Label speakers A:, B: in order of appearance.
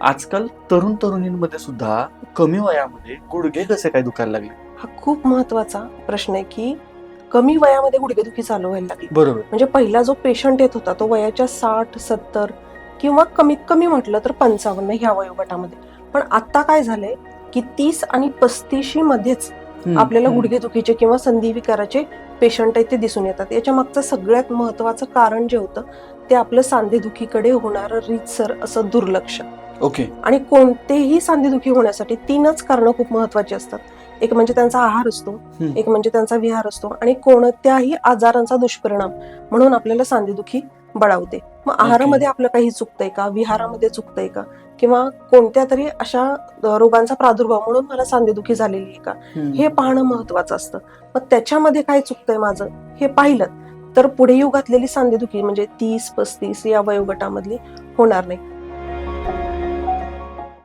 A: आजकाल तरुण तरुणींमध्ये सुद्धा कमी वयामध्ये गुडघे कसे काय दुखायला लागले?
B: हा खूप महत्वाचा प्रश्न आहे की कमी वयामध्ये गुडघेदुखी चालू व्हायला लागली.
A: बरोबर.
B: म्हणजे पहिला जो पेशंट येत होता तो वयाच्या 60-70 किंवा कमीत कमी म्हटलं तर 55 ह्या वयोगटामध्ये. पण आता काय झालंय की 30 आणि 35 मध्येच आपल्याला गुडघेदुखीचे किंवा संधी विकाराचे पेशंट आहेत ते दिसून येतात. याच्या मागचं सगळ्यात महत्वाचं कारण जे होतं ते आपलं सांधेदुखीकडे होणारं रीतसर असं दुर्लक्ष.
A: ओके.
B: आणि कोणतेही सांधेदुखी होण्यासाठी 3च कारणं खूप महत्वाची असतात. एक म्हणजे त्यांचा आहार असतो, एक म्हणजे त्यांचा विहार असतो आणि कोणत्याही आजारांचा दुष्परिणाम म्हणून आपल्याला सांधेदुखी बळावते. मग आहारामध्ये आपलं काही चुकतंय का, विहारामध्ये चुकतंय का, किंवा कोणत्या तरी अशा रोगांचा प्रादुर्भाव म्हणून मला सांधेदुखी झालेली आहे का, हे पाहणं महत्वाचं असतं. मग त्याच्यामध्ये काय चुकतंय माझं हे पाहिलं तर पुढे येऊ घातलेली सांधेदुखी म्हणजे 30-35 या वयोगटामधली होणार नाही.